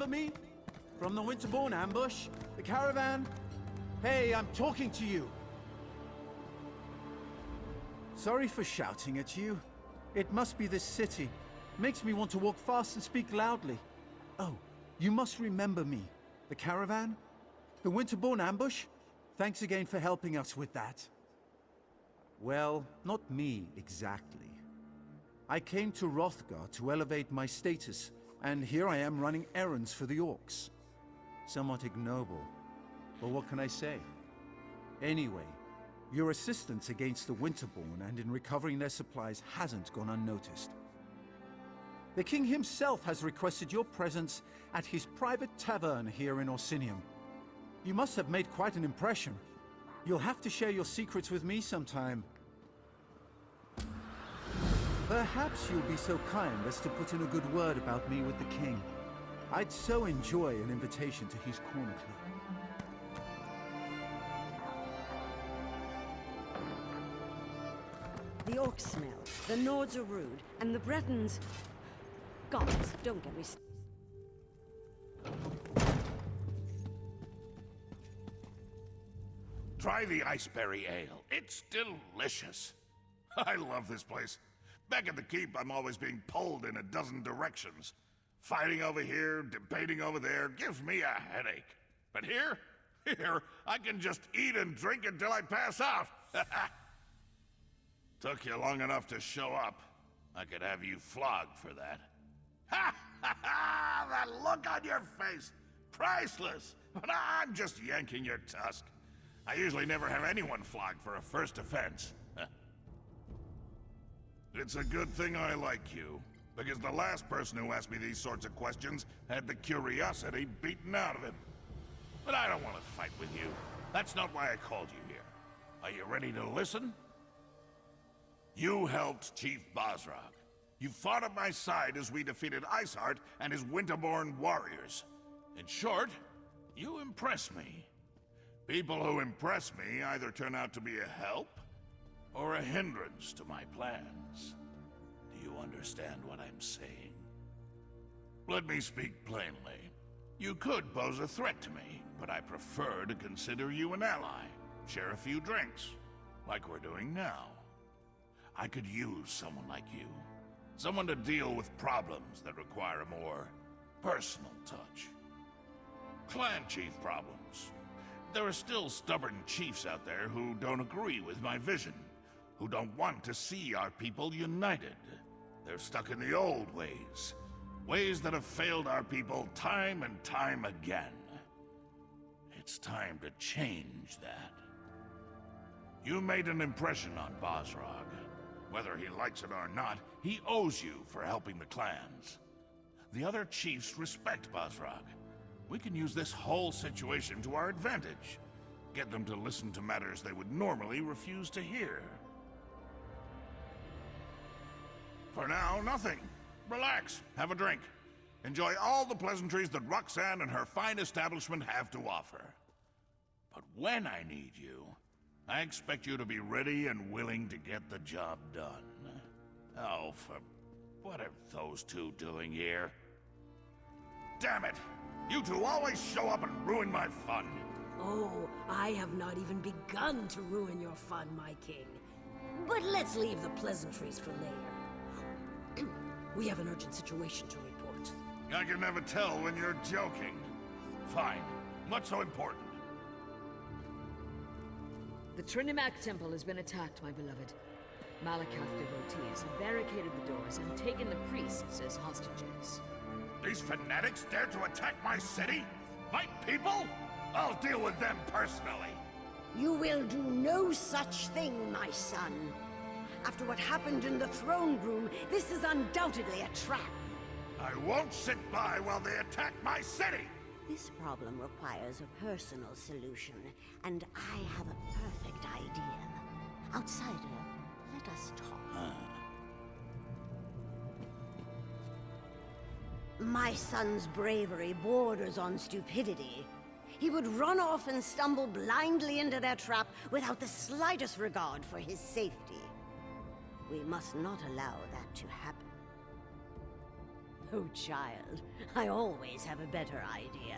me? From the Winterborn ambush? The caravan? Hey, I'm talking to you! Sorry for shouting at you. It must be this city. Makes me want to walk fast and speak loudly. Oh, you must remember me. The caravan? The Winterborn ambush? Thanks again for helping us with that. Well, not me exactly. I came to Hrothgar to elevate my status, and here I am running errands for the orcs. Somewhat ignoble, but what can I say? Anyway, your assistance against the Winterborn and in recovering their supplies hasn't gone unnoticed. The king himself has requested your presence at his private tavern here in Orsinium. You must have made quite an impression. You'll have to share your secrets with me sometime. Perhaps you'll be so kind as to put in a good word about me with the king. I'd so enjoy an invitation to his corner club. The orcs smell, the Nords are rude, and the Bretons... Gods, don't get me... Try the Iceberry Ale. It's delicious. I love this place. Back at the keep, I'm always being pulled in a dozen directions. Fighting over here, debating over there, gives me a headache. But here, I can just eat and drink until I pass out. Took you long enough to show up. I could have you flogged for that. Ha ha ha! That look on your face! Priceless! But I'm just yanking your tusk. I usually never have anyone flogged for a first offense. It's a good thing I like you, because the last person who asked me these sorts of questions had the curiosity beaten out of him. But I don't want to fight with you. That's not why I called you here. Are you ready to listen? You helped Chief Bosrog. You fought at my side as we defeated Iceheart and his Winterborn warriors. In short, you impress me. People who impress me either turn out to be a help or a hindrance to my plans. Do you understand what I'm saying? Let me speak plainly. You could pose a threat to me, but I prefer to consider you an ally. Share a few drinks, like we're doing now. I could use someone like you. Someone to deal with problems that require a more personal touch. Clan chief problems. There are still stubborn chiefs out there who don't agree with my vision, who don't want to see our people united. They're stuck in the old ways, ways that have failed our people time and time again. It's time to change that. You made an impression on Bosrog. Whether he likes it or not, he owes you for helping the clans. The other chiefs respect Bosrog. We can use this whole situation to our advantage. Get them to listen to matters they would normally refuse to hear. For now, nothing. Relax, have a drink. Enjoy all the pleasantries that Roxanne and her fine establishment have to offer. But when I need you, I expect you to be ready and willing to get the job done. Oh, what are those two doing here? Damn it! You two always show up and ruin my fun. Oh, I have not even begun to ruin your fun, my king. But let's leave the pleasantries for later. We have an urgent situation to report. I can never tell when you're joking. Fine. What's so important? The Zenimax temple has been attacked, my beloved. Malakath devotees have barricaded the doors and taken the priests as hostages. These fanatics dare to attack my city? My people? I'll deal with them personally. You will do no such thing, my son. After what happened in the throne room, this is undoubtedly a trap. I won't sit by while they attack my city! This problem requires a personal solution, and I have a perfect idea. Outsider, let us talk. My son's bravery borders on stupidity. He would run off and stumble blindly into their trap without the slightest regard for his safety. We must not allow that to happen. Oh, child, I always have a better idea.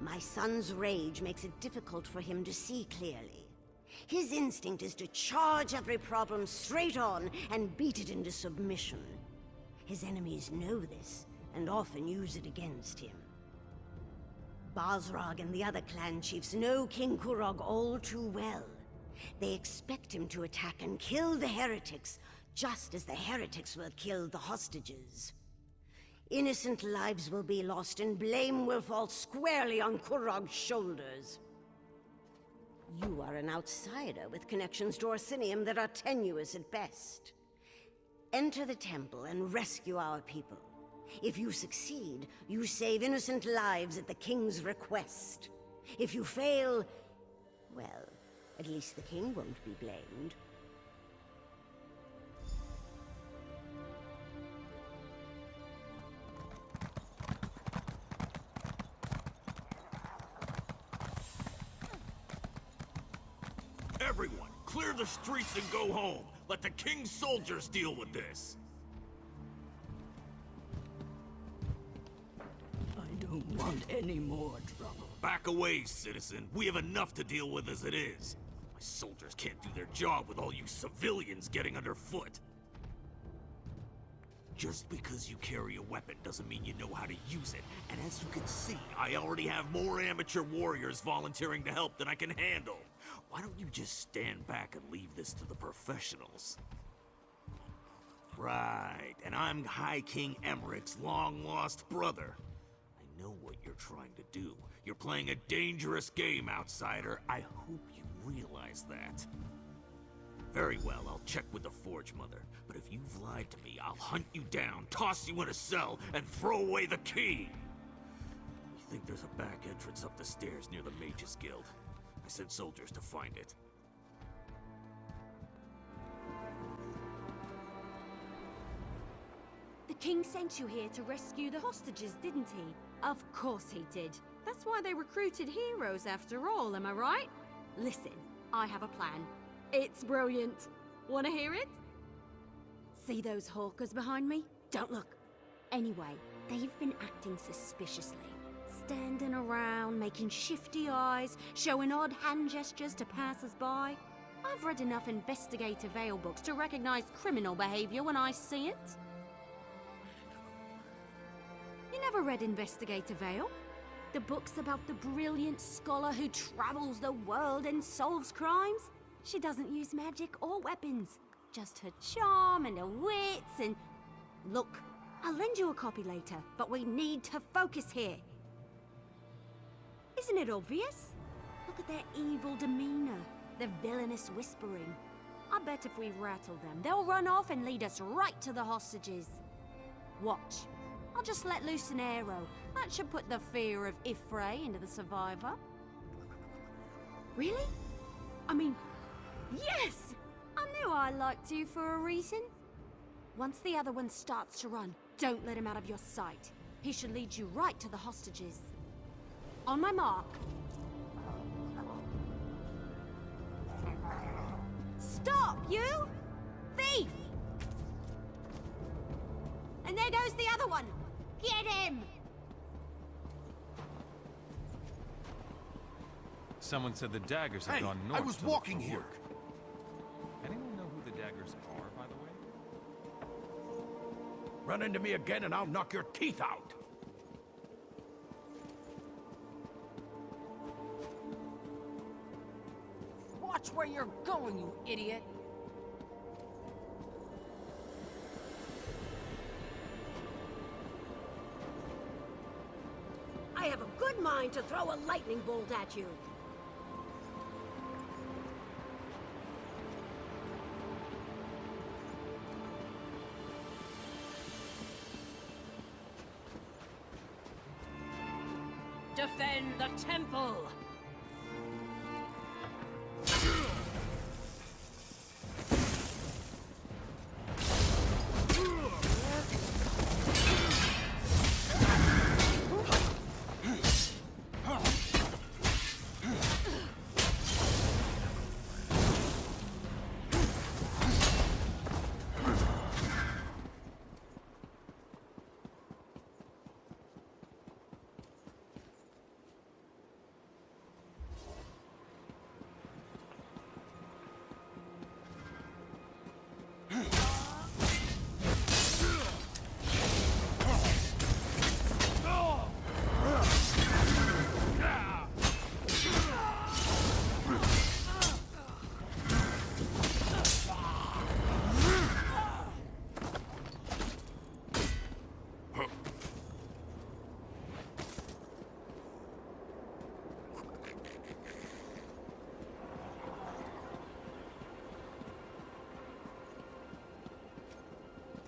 My son's rage makes it difficult for him to see clearly. His instinct is to charge every problem straight on and beat it into submission. His enemies know this, and often use it against him. Basrog and the other clan chiefs know King Kurog all too well. They expect him to attack and kill the heretics, just as the heretics will kill the hostages. Innocent lives will be lost, and blame will fall squarely on Kurog's shoulders. You are an outsider with connections to Orsinium that are tenuous at best. Enter the temple and rescue our people. If you succeed, you save innocent lives at the king's request. If you fail, well, at least the king won't be blamed. Everyone, clear the streets and go home. Let the king's soldiers deal with this. I don't want any more trouble. Back away, citizen. We have enough to deal with as it is. My soldiers can't do their job with all you civilians getting underfoot. Just because you carry a weapon doesn't mean you know how to use it. And as you can see, I already have more amateur warriors volunteering to help than I can handle. Why don't you just stand back and leave this to the professionals? Right, and I'm High King Emmerich's long-lost brother. I know what you're trying to do. You're playing a dangerous game, outsider. I hope you realize that. Very well, I'll check with the Forge Mother. But if you've lied to me, I'll hunt you down, toss you in a cell, and throw away the key! You think there's a back entrance up the stairs near the Mages Guild? I sent soldiers to find it. The king sent you here to rescue the hostages, didn't he? Of course he did. That's why they recruited heroes after all, am I right? Listen, I have a plan. It's brilliant. Wanna hear it? See those hawkers behind me? Don't look. Anyway, they've been acting suspiciously. Standing around, making shifty eyes, showing odd hand gestures to passers-by. I've read enough investigative Vale books to recognize criminal behavior when I see it. You never read Investigator Vale? The book's about the brilliant scholar who travels the world and solves crimes? She doesn't use magic or weapons. Just her charm and her wits and... Look, I'll lend you a copy later, but we need to focus here. Isn't it obvious? Look at their evil demeanor, their villainous whispering. I bet if we rattle them, they'll run off and lead us right to the hostages. Watch. I'll just let loose an arrow. That should put the fear of Ifray into the survivor. Really? I mean, yes! I knew I liked you for a reason. Once the other one starts to run, don't let him out of your sight. He should lead you right to the hostages. On my mark. Stop, you! Thief! And there goes the other one! Get him! Someone said the daggers have gone north. I was to look walking for here. work. Anyone know who the daggers are, by the way? Run into me again and I'll knock your teeth out. Watch where you're going, you idiot! I have a good mind to throw a lightning bolt at you. Defend the temple!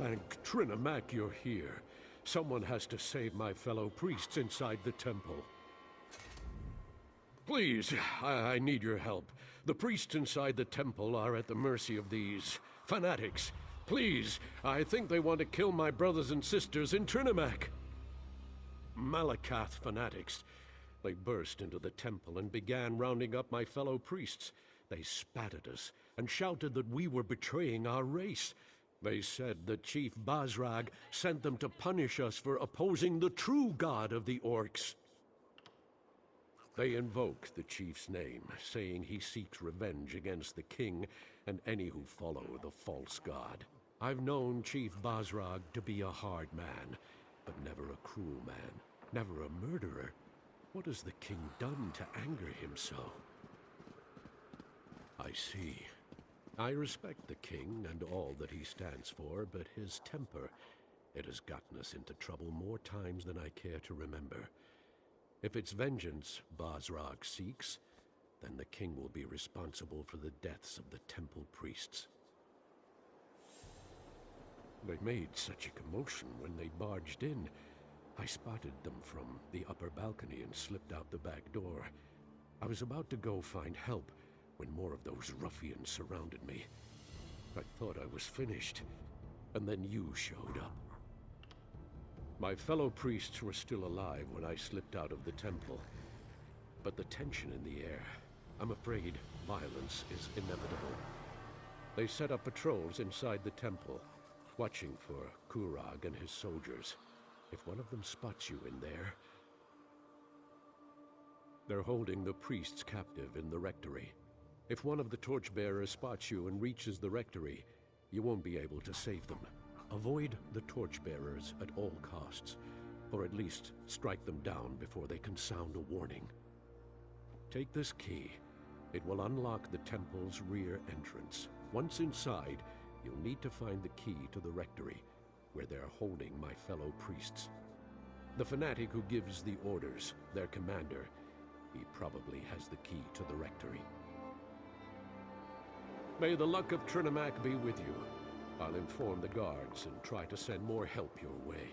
Thank Trinimac you're here. Someone has to save my fellow priests inside the temple. Please, I need your help. The priests inside the temple are at the mercy of these fanatics. Please, I think they want to kill my brothers and sisters in Trinimac. Malakath fanatics. They burst into the temple and began rounding up my fellow priests. They spat at us and shouted that we were betraying our race. They said that Chief Bazrag sent them to punish us for opposing the true god of the orcs. They invoke the chief's name, saying he seeks revenge against the king and any who follow the false god. I've known Chief Bazrag to be a hard man, but never a cruel man, never a murderer. What has the king done to anger him so? I see. I respect the king and all that he stands for, but his temper, it has gotten us into trouble more times than I care to remember. If it's vengeance Bazrag seeks, then the king will be responsible for the deaths of the temple priests. They made such a commotion when they barged in. I spotted them from the upper balcony and slipped out the back door. I was about to go find help when more of those ruffians surrounded me. I thought I was finished, and then you showed up. My fellow priests were still alive when I slipped out of the temple, but the tension in the air, I'm afraid violence is inevitable. They set up patrols inside the temple, watching for Kurag and his soldiers. If one of them spots you in there... They're holding the priests captive in the rectory. If one of the torchbearers spots you and reaches the rectory, you won't be able to save them. Avoid the torchbearers at all costs, or at least strike them down before they can sound a warning. Take this key. It will unlock the temple's rear entrance. Once inside, you'll need to find the key to the rectory, where they're holding my fellow priests. The fanatic who gives the orders, their commander, he probably has the key to the rectory. May the luck of Trinimac be with you. I'll inform the guards and try to send more help your way.